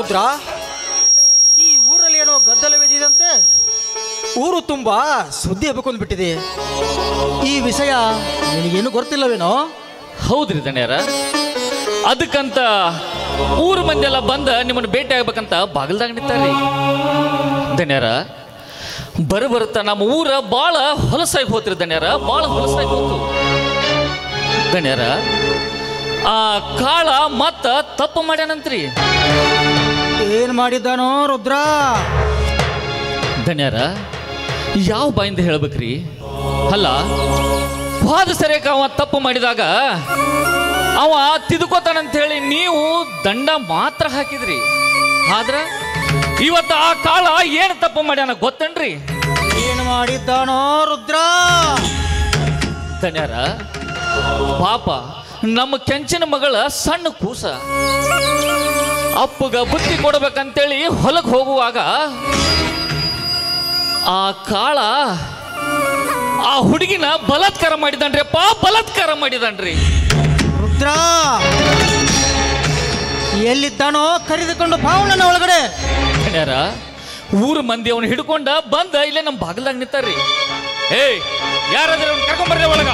ರುದ್ರ, ಈ ಊರಲ್ಲಿ ಏನೋ ಗದ್ದಲವಿದ್ದಂತೆ ಊರು ತುಂಬಾ ಸುದ್ದಿ ಹಬ್ಬಿಕೊಂಡ್ಬಿಟ್ಟಿದೆ. ಈ ವಿಷಯ ನಿನಗೇನು ಗೊತ್ತಿಲ್ಲವೇನೋ? ಹೌದ್ರಿ ದಣ್ಯರ, ಅದಕ್ಕಂತ ಊರು ಮಂದಿ ಎಲ್ಲ ಬಂದ ನಿಮ್ಮನ್ನು ಭೇಟಿ ಆಗ್ಬೇಕಂತ ಬಾಗಿಲ್ದಾಗ ನಿಂತಾರ್ರಿ. ದಣ್ಯರ, ಬರುತ್ತಾ ನಮ್ಮ ಊರ ಭಾಳ ಹೊಲಸಾಗಿ ಹೋತ್ರಿ ದಣ್ಯರ, ಭಾಳ ಹೊಲಸಾಗಿ ಹೋತು. ದಣ್ಯರ, ಆ ಕಾಳ ಮತ್ತ ತಪ್ಪು ಮಾಡ್ಯಾನಂತ್ರಿ. ಏನ್ ಮಾಡಿದ್ದಾನೋ ರುದ್ರ? ದಣ್ಯರ, ಯಾವ ಬಾಯಿಂದ ಹೇಳ್ಬೇಕ್ರಿ? ಅಲ್ಲ, ಹೋದ ಸರಿಯಾಗ ಅವ ತಪ್ಪು ಮಾಡಿದಾಗ ಅವ ತಿದ್ಕೋತಾನಂತ ಹೇಳಿ ನೀವು ದಂಡ ಮಾತ್ರ ಹಾಕಿದ್ರಿ. ಆದ್ರ ಇವತ್ತು ಆ ಕಾಳ ಏನು ತಪ್ಪು ಮಾಡ್ಯಾನ ಗೊತ್ತೇನ್ರಿ? ಏನು ಮಾಡಿದ್ದಾನೋ ರುದ್ರ? ದಣ್ಯರ, ಪಾಪ ನಮ್ಮ ಕೆಂಚಿನ ಮಗಳ ಸಣ್ಣ ಕೂಸ ಅಪ್ಪಗ ಬುದ್ಧಿ ಕೊಡ್ಬೇಕಂತೇಳಿ ಹೊಲಕ್ಕೆ ಹೋಗುವಾಗ ಆ ಕಾಳ ಆ ಹುಡುಗಿನ ಬಲಾತ್ಕಾರ ಮಾಡಿದನ್ರಿ. ಬಲಾತ್ಕಾರ ಮಾಡಿದನ್ರಿ. ರುದ್ರ, ಎಲ್ಲಿದ್ದಾನೋ ಕರೆದುಕೊಂಡು ಭಾವನ ಒಳಗಡೆ. ದಣ್ಯರ, ಊರು ಮಂದಿ ಅವನು ಹಿಡ್ಕೊಂಡ ಬಂದ ಇಲ್ಲೇ ನಮ್ಮ ಬಾಗಿಲಾಗ ನಿಂತಾರ್ರಿ. ಏಯ್, ಯಾರಾದ್ರೂ ಅವ್ನು ಕರ್ಕೊಂಬರ್ರಿ ಒಳಗ.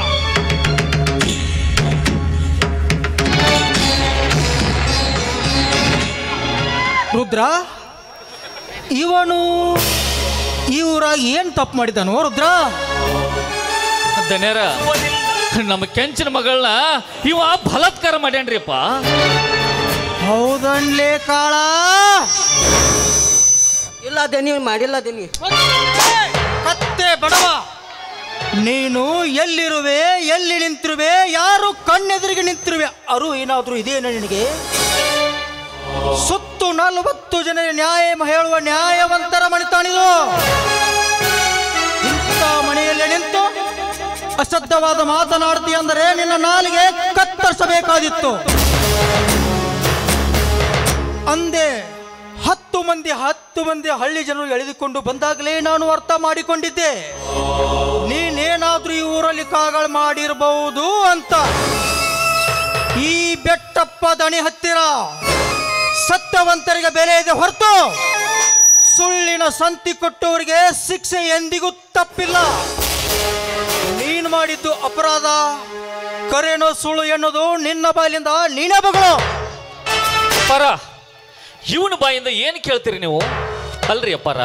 ರುದ್ರ, ಇವನು ಈ ಊರಾಗ ಏನ್ ತಪ್ಪು ಮಾಡಿದ್ದಾನೋ ರುದ್ರ? ದಣ್ಯರ, ನಮ್ಮ ಕೆಂಚಿನ ಮಗಳನ್ನ ಇವ ಬಲಾತ್ಕಾರ ಮಾಡ್ಯಾನ್ರಿಪ್ಪ. ಹೌದನ್ಲೇ ಕಾಳ? ಇಲ್ಲ ದನಿ, ಮಾಡಿಲ್ಲ ದನಿ. ಕತ್ತೆ ಬಡವ, ನೀನು ಎಲ್ಲಿರುವೆ, ಎಲ್ಲಿ ನಿಂತಿರುವೆ, ಯಾರು ಕಣ್ಣೆದುರಿಗೆ ನಿಂತಿರುವೆ ಅರು ಏನಾದರೂ ಇದೇನ ನಿನಗೆ? ಸುತ್ತು 40 ಜನ ನ್ಯಾಯ ಹೇಳುವ ನ್ಯಾಯವಂತರ ಮಣಿತಾಣಿದು. ಇಂಥ ಮನೆಯಲ್ಲಿ ನಿಂತು ಅಶ್ರದ್ಧವಾದ ಮಾತನಾಡ್ತೀಯ ಅಂದರೆ ನಿನ್ನ ನಾಲಿಗೆ ಕತ್ತರಿಸಬೇಕಾದಿತ್ತು. ಅಂದೇ 10 ಮಂದಿ ಹಳ್ಳಿ ಜನರು ಎಳೆದುಕೊಂಡು ಬಂದಾಗಲೇ ನಾನು ಅರ್ಥ ಮಾಡಿಕೊಂಡಿದ್ದೆ ನೀನೇನಾದ್ರೂ ಈ ಊರಲ್ಲಿ ಕಾಗಳು ಮಾಡಿರಬಹುದು ಅಂತ. ಈ ಬೆಟ್ಟಪ್ಪ ದಣಿ ಹತ್ತಿರ ಸತ್ಯವಂತರಿಗೆ ಬೆಲೆ ಇದೆ ಹೊರತು ಸುಳ್ಳಿನ ಸಂತಿ ಕೊಟ್ಟವರಿಗೆ ಶಿಕ್ಷೆ ಎಂದಿಗೂ ತಪ್ಪಿಲ್ಲ. ನೀನು ಮಾಡಿದ್ದು ಅಪರಾಧ, ಕರೇನೋ ಸುಳ್ಳು ಎನ್ನುವುದು ನಿನ್ನ ಬಾಯಿಲಿಂದ ನೀನೇ ಬಗಳು. ಪರ, ಇವನ ಬಾಯಿಂದ ಏನು ಕೇಳ್ತೀರಿ ನೀವು? ಅಲ್ರಿ ಅಪ್ಪರ,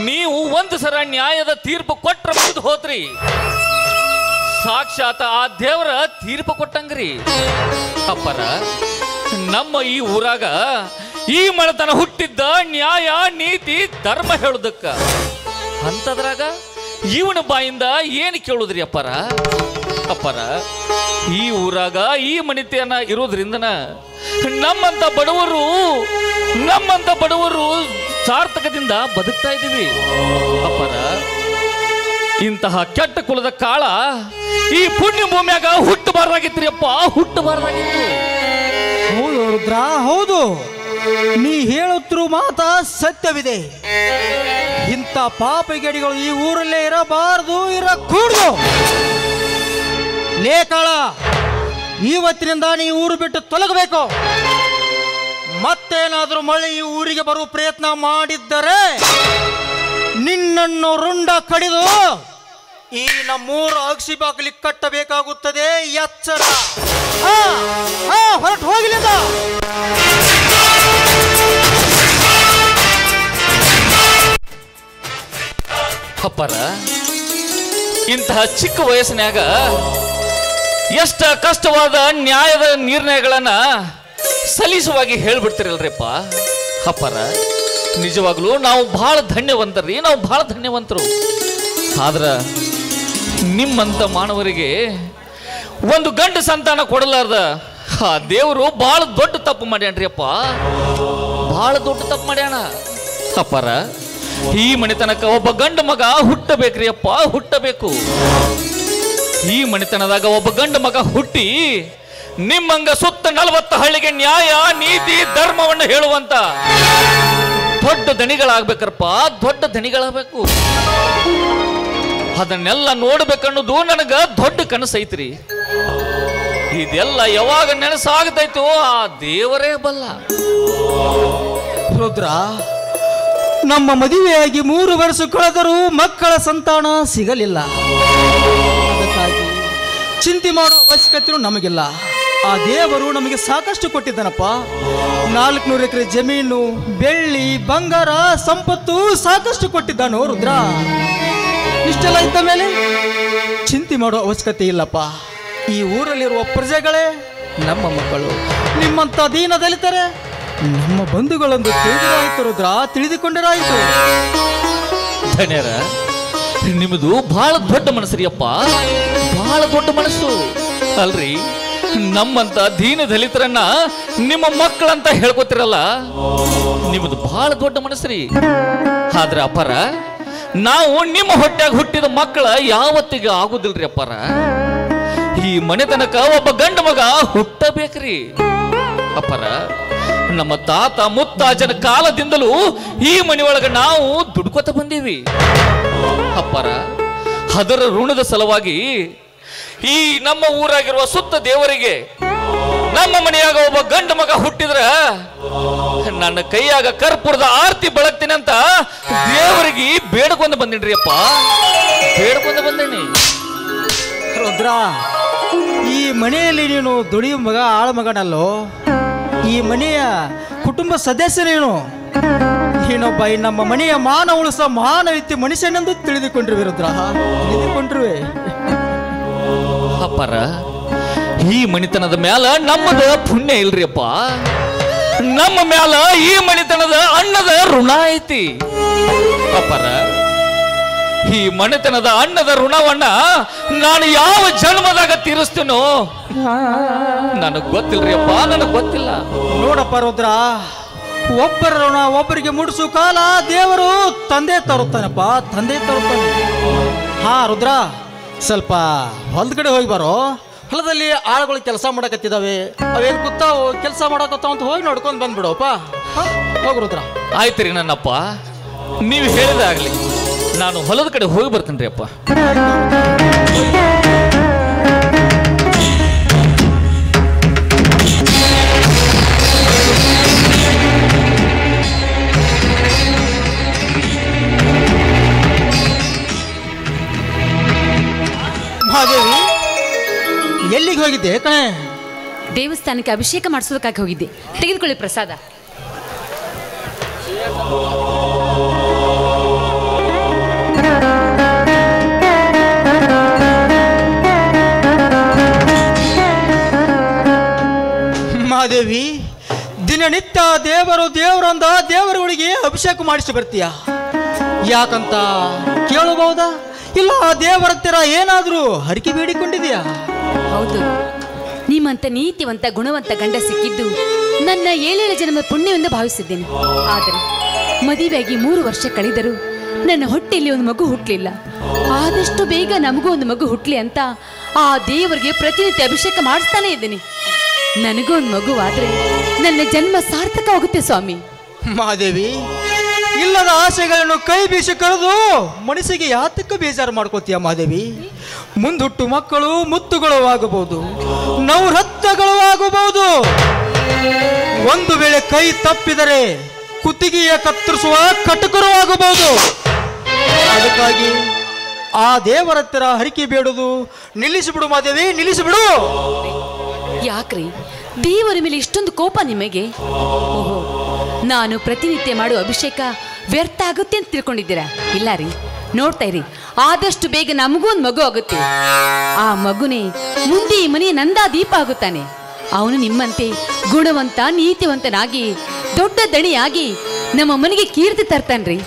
ನೀವು ಒಂದು ಸಲ ನ್ಯಾಯದ ತೀರ್ಪು ಕೊಟ್ರ ಮುಗಿದು ಹೋತ್ರಿ. ಸಾಕ್ಷಾತ್ ಆ ದೇವರ ತೀರ್ಪು ಕೊಟ್ಟಂಗ್ರಿ. ಅಪ್ಪರ, ನಮ್ಮ ಈ ಊರಾಗ ಈ ಮನೆತನ ಹುಟ್ಟಿದ್ದ ನ್ಯಾಯ ನೀತಿ ಧರ್ಮ ಹೇಳುದಕ್ಕ. ಅಂತದ್ರಾಗ ಇವನ ಬಾಯಿಂದ ಏನು ಕೇಳುದ್ರಿ ಅಪ್ಪರ? ಅಪ್ಪರ, ಈ ಊರಾಗ ಈ ಮನಿತನ ಇರೋದ್ರಿಂದನ ನಮ್ಮಂತ ಬಡವರು ಸಾರ್ಥಕದಿಂದ ಬದುಕ್ತಾ ಇದ್ದೀವಿ. ಅಪ್ಪರ, ಇಂತಹ ಕೆಟ್ಟ ಕುಲದ ಕಾಳ ಈ ಪುಣ್ಯ ಭೂಮಿಯಾಗ ಹುಟ್ಟಬಾರ್ದಾಗಿತ್ರಿ ಅಪ್ಪ, ಹುಟ್ಟಬಾರ್ದಾಗಿತ್ತು. ಹೌದು ರುದ್ರ, ಹೌದು. ನೀ ಹೇಳುತ್ತಿರುವ ಮಾತ ಸತ್ಯವಿದೆ. ಇಂಥ ಪಾಪಿಗೇಡಿಗಳು ಈ ಊರಲ್ಲೇ ಇರಬಾರದು, ಇರಕೂಡದು. ಲೇಕಾಳ, ಇವತ್ತಿನಿಂದ ನೀ ಊರು ಬಿಟ್ಟು ತೊಲಗಬೇಕು. ಮತ್ತೇನಾದರೂ ಮಳೆ ಈ ಊರಿಗೆ ಬರುವ ಪ್ರಯತ್ನ ಮಾಡಿದ್ದರೆ ನಿನ್ನನ್ನು ರುಂಡ ಕಡಿದು ಈ ನಮ್ಮೂರ ಅಗಸಿ ಬಾಗಿಲಿ ಕಟ್ಟಬೇಕಾಗುತ್ತದೆ. ಎಚ್ಚರ. ಹೊರಟು ಹೋಗಲಿಲ್ಲ. ಅಪ್ಪರ, ಇಂತಹ ಚಿಕ್ಕ ವಯಸ್ಸಿನಾಗ ಎಷ್ಟ ಕಷ್ಟವಾದ ನ್ಯಾಯದ ನಿರ್ಣಯಗಳನ್ನ ಸಲೀಸವಾಗಿ ಹೇಳ್ಬಿಡ್ತಿರಲ್ರಿಪ್ಪ. ಅಪ್ಪರ, ನಿಜವಾಗ್ಲೂ ನಾವು ಬಹಳ ಧನ್ಯವಂತರ್ರಿ, ನಾವು ಬಹಳ ಧನ್ಯವಂತರು. ಆದ್ರ ನಿಮ್ಮಂತ ಮಾನವರಿಗೆ ಒಂದು ಗಂಡು ಸಂತಾನ ಕೊಡಲಾರ್ದ ಆ ದೇವರು ಬಹಳ ದೊಡ್ಡ ತಪ್ಪು ಮಾಡ್ಯಾನ್ರಿ ಅಪ್ಪ, ಬಹಳ ದೊಡ್ಡ ತಪ್ಪು ಮಾಡ್ಯಾನ. ಅಪ್ಪರ, ಈ ಮನೆತನಕ ಒಬ್ಬ ಗಂಡು ಮಗ ಹುಟ್ಟಬೇಕ್ರಿ ಅಪ್ಪ, ಹುಟ್ಟಬೇಕು. ಈ ಮನೆತನದಾಗ ಒಬ್ಬ ಗಂಡು ಮಗ ಹುಟ್ಟಿ ನಿಮ್ಮಂಗ ಸುತ್ತ 40 ಹಳ್ಳಿಗೆ ನ್ಯಾಯ ನೀತಿ ಧರ್ಮವನ್ನು ಹೇಳುವಂತ ದೊಡ್ಡ ದಣಿಗಳಾಗ್ಬೇಕಪ್ಪ, ದೊಡ್ಡ ದಣಿಗಳಾಗಬೇಕು. ಅದನ್ನೆಲ್ಲ ನೋಡ್ಬೇಕನ್ನೋದು ನನಗ ದೊಡ್ಡ ಕನಸೈತ್ರಿ. ಇದೆಲ್ಲ ಯಾವಾಗ ನೆನಸಾಗ್ತೈತೋ ಆ ದೇವರೇ ಬಲ್ಲ. ರುದ್ರ, ನಮ್ಮ ಮದುವೆಯಾಗಿ 3 ವರ್ಷ ಕಳೆದರೂ ಮಕ್ಕಳ ಸಂತಾನ ಸಿಗಲಿಲ್ಲ. ಅದಕ್ಕಾಗಿ ಚಿಂತೆ ಮಾಡೋ ಅವಶ್ಯಕತೆಯೂ ನಮಗಿಲ್ಲ. ಆ ದೇವರು ನಮಗೆ ಸಾಕಷ್ಟು ಕೊಟ್ಟಿದ್ದಾನಪ್ಪ. 400 ಎಕರೆ ಜಮೀನು, ಬೆಳ್ಳಿ, ಬಂಗಾರ, ಸಂಪತ್ತು ಸಾಕಷ್ಟು ಕೊಟ್ಟಿದ್ದಾನೋ ರುದ್ರ. ಇಷ್ಟೆಲ್ಲ ಇದ್ದ ಮೇಲೆ ಚಿಂತೆ ಮಾಡೋ ಅವಶ್ಯಕತೆ ಇಲ್ಲಪ್ಪ. ಈ ಊರಲ್ಲಿರುವ ಪ್ರಜೆಗಳೇ ನಮ್ಮ ಮಕ್ಕಳು. ನಿಮ್ಮಂಥ ದೀನ ದಲಿತರೆ ನಮ್ಮ ಬಂಧುಗಳೊಂದು ತಿಳಿದಿರಾಯಿತು ರುದ್ರ, ತಿಳಿದುಕೊಂಡಿರಾಯಿತು. ಧನ್ಯರ, ನಿಮ್ಮದು ಬಹಳ ದೊಡ್ಡ ಮನಸ್ಸರಿಯಪ್ಪ, ಬಹಳ ದೊಡ್ಡ ಮನಸ್ಸು ಅಲ್ರಿ. ನಮ್ಮಂತ ದೀನ ದಲಿತರನ್ನ ನಿಮ್ಮ ಮಕ್ಕಳಂತ ಹೇಳ್ಕೊತಿರಲ್ಲ, ನಿಮ್ಮದು ಬಹಳ ದೊಡ್ಡ ಮನಸ್ಸರಿ. ಆದ್ರೆ ಅಪ್ಪರ, ನಾವು ನಿಮ್ಮ ಹೊಟ್ಟೆಗೆ ಹುಟ್ಟಿದ ಮಕ್ಕಳ ಯಾವತ್ತಿಗೆ ಆಗುದಿಲ್ರಿ ಅಪ್ಪರ. ಈ ಮನೆತನಕ ಒಬ್ಬ ಗಂಡು ಮಗ ಹುಟ್ಟಬೇಕ್ರಿ ಅಪ್ಪರ. ನಮ್ಮ ತಾತ ಮುತ್ತಾಜನ ಕಾಲದಿಂದಲೂ ಈ ಮನೆಯೊಳಗ ನಾವು ದುಡ್ಕೋತ ಬಂದೀವಿ ಅಪ್ಪರ. ಅದರ ಋಣದ ಸಲುವಾಗಿ ಈ ನಮ್ಮ ಊರಾಗಿರುವ ಸುತ್ತ ದೇವರಿಗೆ ನಮ್ಮ ಮನೆಯಾಗ ಒಬ್ಬ ಗಂಡು ಮಗ ಹುಟ್ಟಿದ್ರ ನನ್ನ ಕೈಯಾಗ ಕರ್ಪೂರದ ಆರತಿ ಬೆಳಗ್ತೀನಿ ಅಂತ ದೇವರಿಗೆ ಬೇಡ್ಕೊಂಡು ಬಂದಿನ್ರಿ ಅಪ್ಪ, ಬೇಡ್ಕೊಂಡು ಬಂದೇನಿ. ರುದ್ರ, ಈ ಮನೆಯಲ್ಲಿ ನೀನು ದುಡಿಯುವ ಮಗ ಆಳ ಮಗನಲ್ಲೋ, ಈ ಮನೆಯ ಕುಟುಂಬ ಸದಸ್ಯ ನೀನೊಬ್ಬ ಈ ನಮ್ಮ ಮನೆಯ ಮಾನ ಉಳಿಸೋ ಮಾನವೀಯ ಮನುಷ್ಯನೆಂದು ತಿಳಿದುಕೊಂಡಿರುವೆ ರುದ್ರ, ತಿಳಿದುಕೊಂಡಿರುವೆ ಅಪ್ಪರ. ಈ ಮಣಿತನದ ಮ್ಯಾಲ ನಮ್ಮದ ಪುಣ್ಯ ಇಲ್ರಿ ಅಪ್ಪ, ನಮ್ಮ ಮ್ಯಾಲ ಈ ಮಣಿತನದ ಅಣ್ಣದ ಋಣ ಐತಿ ಅಪ್ಪರ. ಈ ಮನೆತನದ ಅಣ್ಣದ ಋಣವನ್ನ ನಾನು ಯಾವ ಜನ್ಮದಾಗ ತೀರಿಸ್ತೇನೋ ನನಗ್ ಗೊತ್ತಿಲ್ರಿ ಅಪ್ಪ, ನನಗ್ ಗೊತ್ತಿಲ್ಲ. ನೋಡಪ್ಪ ರುದ್ರ, ಒಬ್ಬರ ಋಣ ಒಬ್ಬರಿಗೆ ಮುಡಿಸು ಕಾಲ ದೇವರು ತಂದೆ ತರುತ್ತಾನಪ್ಪ, ತಂದೆ ತರುತ್ತಾನೆ. ಹಾ ರುದ್ರ, ಸ್ವಲ್ಪ ಹೊಲದ ಕಡೆ ಹೋಗಿ ಬರೋ. ಹೊಲದಲ್ಲಿ ಆಳುಗಳು ಕೆಲಸ ಮಾಡಕತ್ತಿದಾವೆ, ಅವೇನು ಕೂತಾವು ಕೆಲಸ ಮಾಡಕತ್ತಾವ ಅಂತ ಹೋಗಿ ನೋಡ್ಕೊಂಡು ಬಂದ್ಬಿಡೋಪ್ಪ. ಹೋಗಿ ರುದ್ರ. ಆಯ್ತು ರೀ ನನ್ನಪ್ಪ, ನೀವು ಹೇಳಿದಾಗ್ಲಿ, ನಾನು ಹೊಲದ ಕಡೆ ಹೋಗಿ ಬರ್ತೀನಿ ರೀ ಅಪ್ಪ. ಮಹಾದೇವಿ, ಎಲ್ಲಿಗೆ ಹೋಗಿದ್ದೆ ಕಣೆ? ದೇವಸ್ಥಾನಕ್ಕೆ ಅಭಿಷೇಕ ಮಾಡಿಸೋದಕ್ಕಾಗಿ ಹೋಗಿದ್ದೆ. ತೆಗೆದುಕೊಳ್ಳಿ ಪ್ರಸಾದ. ಮಹಾದೇವಿ, ದಿನನಿತ್ಯ ದೇವರಂದ ದೇವರುಗಳಿಗೆ ಅಭಿಷೇಕ ಮಾಡಿಸಿ ಬರ್ತೀಯ, ಯಾಕಂತ ಕೇಳಬಹುದಾ? ಇಲ್ಲ ದೇವರ ಹತ್ತಿರ ಏನಾದರೂ ಹರಕೆ ಬೇಡಿಕೊಂಡಿದೆಯಾ? ಹೌದು, ನಿಮ್ಮಂತ ನೀತಿವಂತ ಗುಣವಂತ ಗಂಡ ಸಿಕ್ಕಿದ್ದು ನನ್ನ 7 ಜನ್ಮ ಪುಣ್ಯವೆಂದು ಭಾವಿಸಿದ್ದೇನೆ. ಆದರೆ ಮದುವೆಯಾಗಿ 3 ವರ್ಷ ಕಳೆದರೂ ನನ್ನ ಹೊಟ್ಟೆಯಲ್ಲಿ ಒಂದು ಮಗು ಹುಟ್ಟಲಿಲ್ಲ. ಆದಷ್ಟು ಬೇಗ ನಮಗೂ ಒಂದು ಮಗು ಹುಟ್ಟಲಿ ಅಂತ ಆ ದೇವರಿಗೆ ಪ್ರತಿನಿತ್ಯ ಅಭಿಷೇಕ ಮಾಡಿಸ್ತಾನೆ ಇದ್ದೀನಿ. ನನಗೂ ಒಂದು ಮಗುವಾದ್ರೆ ನನ್ನ ಜನ್ಮ ಸಾರ್ಥಕವಾಗುತ್ತೆ ಸ್ವಾಮಿ. ಮಹಾದೇವಿ, ಇಲ್ಲದ ಆಸೆಗಳನ್ನು ಕೈ ಬೀಸಿ ಕರೆದು ಮನಸ್ಸಿಗೆ ಯಾತಕ್ಕೆ ಬೇಜಾರು ಮಾಡ್ಕೋತೀಯ ಮಹಾದೇವಿ? ಮುಂದುಟ್ಟು ಮಕ್ಕಳು ಮುತ್ತುಗಳು ಆಗಬಹುದು, ನವರತ್ನಗಳು ಆಗಬಹುದು. ಒಂದು ವೇಳೆ ಕೈ ತಪ್ಪಿದರೆ ಕುತ್ತಿಗೆಯ ಕತ್ತರಿಸುವ ಕಟಕರು ಆಗಬಹುದು. ಅದಕ್ಕಾಗಿ ಆ ದೇವರ ಹತ್ತಿರ ಹರಕೆ ಬೇಡುವುದು ನಿಲ್ಲಿಸಿಬಿಡು ಮಹಾದೇವಿ, ನಿಲ್ಲಿಸಿಬಿಡು. ಯಾಕ್ರಿ ದೇವರ ಮೇಲೆ ಇಷ್ಟೊಂದು ಕೋಪ ನಿಮಗೆ? ಓಹೋ, ನಾನು ಪ್ರತಿನಿತ್ಯ ಮಾಡುವ ಅಭಿಷೇಕ ವ್ಯರ್ಥ ಆಗುತ್ತೆ ಅಂತ ತಿಳ್ಕೊಂಡಿದ್ದೀರಾ? ಇಲ್ಲ ರೀ, ನೋಡ್ತಾ ಇರಿ, ಆದಷ್ಟು ಬೇಗ ನಮಗೂ ಒಂದು ಮಗು ಆಗುತ್ತೆ. ಆ ಮಗುನೇ ಮುಂದೆ ಈ ಮನೆಯ ನಂದಾ ದೀಪ ಆಗುತ್ತಾನೆ. ಅವನು ನಿಮ್ಮಂತೆ ಗುಣವಂತ ನೀತಿವಂತನಾಗಿ ದೊಡ್ಡ ದಣಿಯಾಗಿ ನಮ್ಮ ಮನೆಗೆ ಕೀರ್ತಿ ತರ್ತಾನ್ರಿ.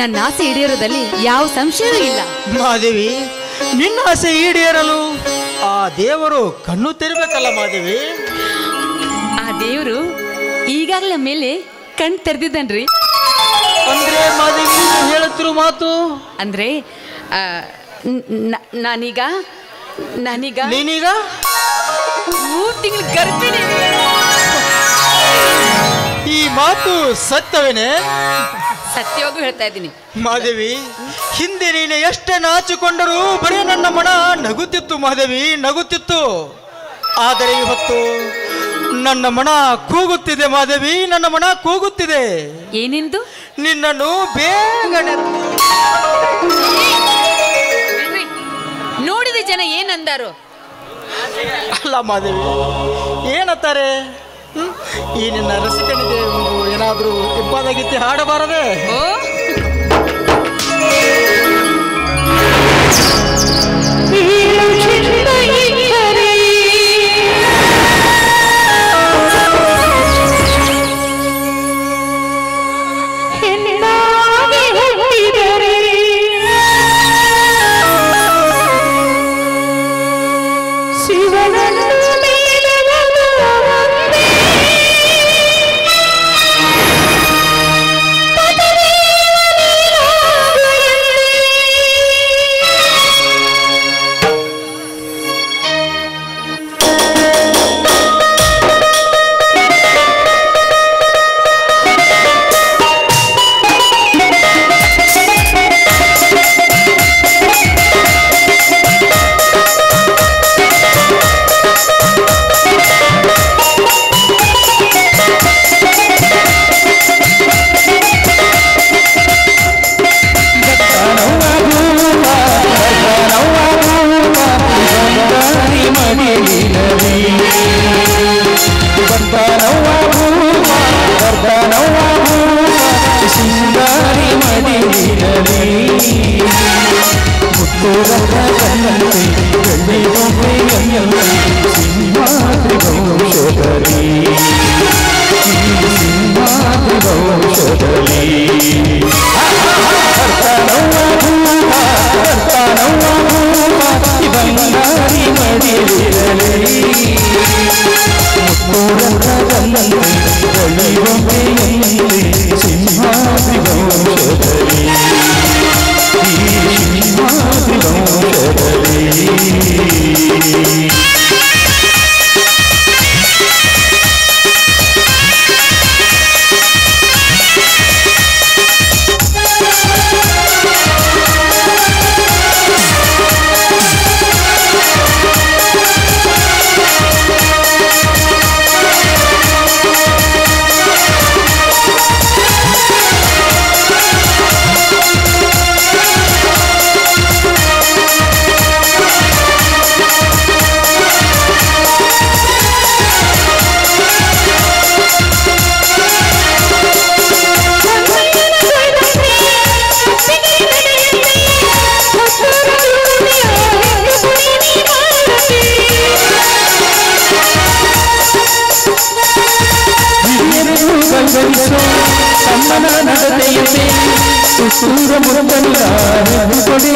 ನನ್ನ ಆಸೆ ಈಡೇರೋದಲ್ಲಿ ಯಾವ ಸಂಶಯವೂ ಇಲ್ಲ. ಮಹಾದೇವಿ, ನಿನ್ನ ಆಸೆ ಈಡೇರಲು ಆ ದೇವರು ಕಣ್ಣು ತೆರಬೇಕಲ್ಲ ಮಹಾದೇವಿ? ಆ ದೇವರು ಈಗಾಗಲೇ ಮೇಲೆ ಕಣ್ ತೆರೆದಿದ್ದಾನ್ರಿ. ಅಂದ್ರೆ ಮಹಾದೇವಿ ಹೇಳುತ್ತಿರು ಮಾತು ಅಂದ್ರೆ ನಾನೀಗ ನೀನೀಗ 3 ತಿಂಗಳು ಗರ್ಭಿಣಿ. ಈ ಮಾತು ಸತ್ಯವೇನೆ? ಸತ್ಯವಾಗೂ ಹೇಳ್ತಾ ಇದ್ದೀನಿ ಮಹಾದೇವಿ. ಹಿಂದೆ ನೀನು ಎಷ್ಟೇ ನಾಚಿಕೊಂಡರೂ ಬರೀ ನನ್ನ ಮನ ನಗುತ್ತಿತ್ತು ಮಹಾದೇವಿ, ನಗುತ್ತಿತ್ತು. ಆದರೆ ಇವತ್ತು ನನ್ನ ಮನ ಕೂಗುತ್ತಿದೆ ಮಾದೇವಿ, ನನ್ನ ಮನ ಕೂಗುತ್ತಿದೆ. ಏನೆಂದು? ನಿನ್ನನ್ನು ಬೇಗನೆ ನೋಡಿದ ಜನ ಏನಂದಾರು? ಅಲ್ಲ ಮಾದೇವಿ, ಏನತ್ತಾರೆ? ಈ ನಿನ್ನ ರಸಿಕನಿಗೆ ಏನಾದರೂ ಇಬ್ಬಾದ ಗೀತೆ ಹಾಡಬಾರದೆ? ನಡತೆಯಂತೆ ಸುತ್ತೂರ ಮುರುಗಲ್ಲ ಕೊಡಿ